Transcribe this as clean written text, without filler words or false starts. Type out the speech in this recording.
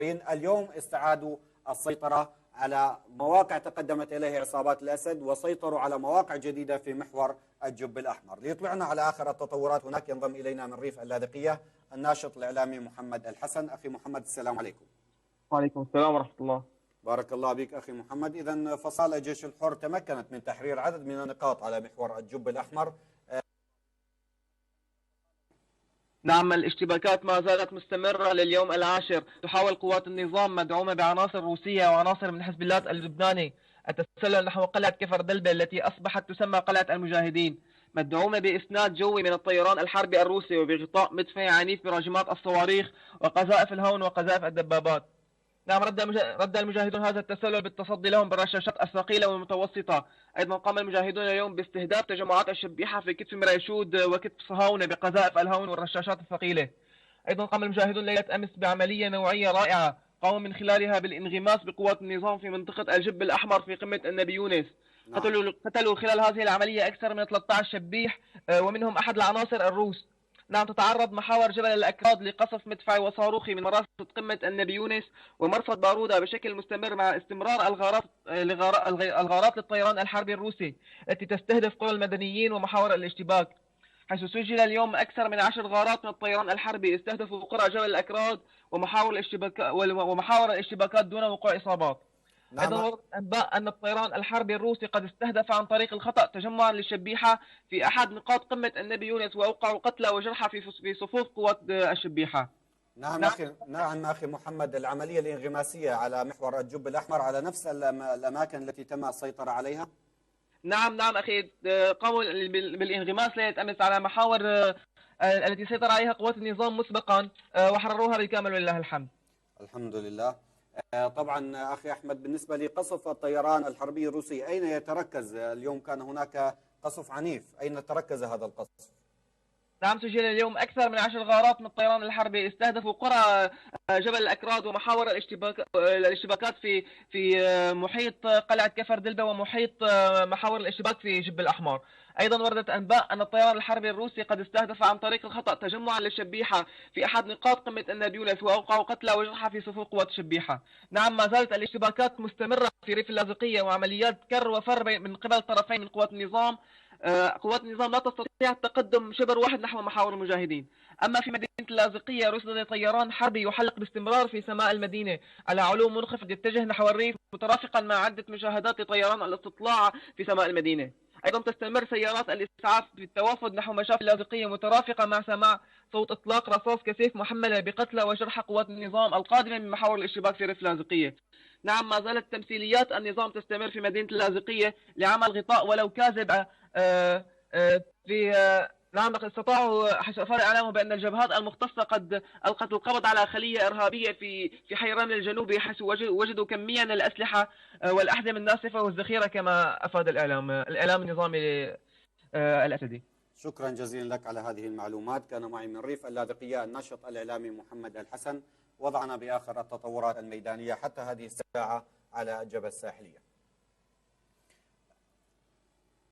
اليوم استعادوا السيطرة على مواقع تقدمت إليها عصابات الأسد، وسيطروا على مواقع جديدة في محور الجب الأحمر. ليطلعنا على آخر التطورات هناك ينضم إلينا من ريف اللاذقية الناشط الإعلامي محمد الحسن. أخي محمد، السلام عليكم. وعليكم السلام ورحمة الله. بارك الله بك أخي محمد. إذن فصائل الجيش الحر تمكنت من تحرير عدد من النقاط على محور الجب الأحمر. نعم، الاشتباكات ما زالت مستمرة لليوم العاشر. تحاول قوات النظام مدعومة بعناصر روسية وعناصر من حزب الله اللبناني التسلل نحو قلعة كفر دلبة التي أصبحت تسمى قلعة المجاهدين، مدعومة بإسناد جوي من الطيران الحربي الروسي وبغطاء مدفعي عنيف براجمات الصواريخ وقذائف الهون وقذائف الدبابات. نعم، رد المجاهدون هذا التسلل بالتصدي لهم بالرشاشات الثقيلة والمتوسطة. أيضا قام المجاهدون اليوم باستهداف تجمعات الشبيحة في كتف مريشود وكتف صهاونة بقذائف الهون والرشاشات الثقيلة. أيضا قام المجاهدون ليلة أمس بعملية نوعية رائعة قاموا من خلالها بالانغماس بقوات النظام في منطقة الجب الأحمر في قمة النبي يونس. نعم. قتلوا خلال هذه العملية أكثر من 13 شبيح ومنهم أحد العناصر الروس. نعم، تتعرض محاور جبل الأكراد لقصف مدفعي وصاروخي من مرافق قمة النبي يونس ومرصد بارودة بشكل مستمر، مع استمرار الغارات للطيران الحربي الروسي التي تستهدف قرى المدنيين ومحاور الاشتباك، حيث سجل اليوم أكثر من 10 غارات من الطيران الحربي استهدفوا قرى جبل الأكراد ومحاور الاشتباكات دون وقوع إصابات. نعم. أيضا وردت أنباء أن الطيران الحربي الروسي قد استهدف عن طريق الخطأ تجمعا للشبيحة في أحد نقاط قمة النبي يونس وأوقعوا قتلى وجرحى في صفوف قوات الشبيحة. نعم أخي محمد، العملية الانغماسية على محور الجب الأحمر على نفس الأماكن التي تم السيطرة عليها؟ نعم أخي، قاموا بالانغماس ليلة أمس على محاور التي سيطر عليها قوات النظام مسبقا وحرروها بالكامل ولله الحمد. الحمد لله. طبعا أخي أحمد، بالنسبة لقصف الطيران الحربي الروسي أين يتركز اليوم؟ كان هناك قصف عنيف، أين تركز هذا القصف؟ نعم، سجل اليوم أكثر من 10 غارات من الطيران الحربي استهدفوا قرى جبل الأكراد ومحاور الاشتباكات في محيط قلعة كفر دلبة ومحيط محاور الاشتباك في جب الأحمر. أيضا وردت أنباء أن الطيران الحربي الروسي قد استهدف عن طريق الخطأ تجمعا للشبيحة في أحد نقاط قمة النبي يونس وأوقعوا قتلى وجرحى في صفوف قوات الشبيحة. نعم، ما زالت الاشتباكات مستمرة في ريف اللاذقية وعمليات كر وفر من قبل الطرفين من قوات النظام. قوات النظام لا تستطيع التقدم شبر واحد نحو محاور المجاهدين. أما في مدينة اللاذقية رصد طيران حربي يحلق باستمرار في سماء المدينة على علو منخفض يتجه نحو الريف، مترافقا مع عدة مشاهدات لطيران الاستطلاع في سماء المدينة. أيضا تستمر سيارات الإسعاف بالتوافد نحو مشافي اللاذقية مترافقة مع سماع صوت إطلاق رصاص كثيف محملة بقتلى وجرحى قوات النظام القادمة من محاور الاشتباك في ريف اللاذقية. نعم، ما زالت تمثيليات النظام تستمر في مدينة اللاذقية لعمل غطاء ولو كاذب في نعم، استطاعوا حسب أفاد إعلامه بأن الجبهات المختصة قد ألقت القبض على خلية إرهابية في حي رمل الجنوبي، حيث وجدوا كميا من الأسلحة والأحزمة الناسفة والذخيرة كما أفاد الإعلام النظامي الأسدي. شكرا جزيلا لك على هذه المعلومات. كان معي من ريف اللاذقية الناشط الإعلامي محمد الحسن. وضعنا بآخر التطورات الميدانية حتى هذه الساعة على الجبهة الساحلية.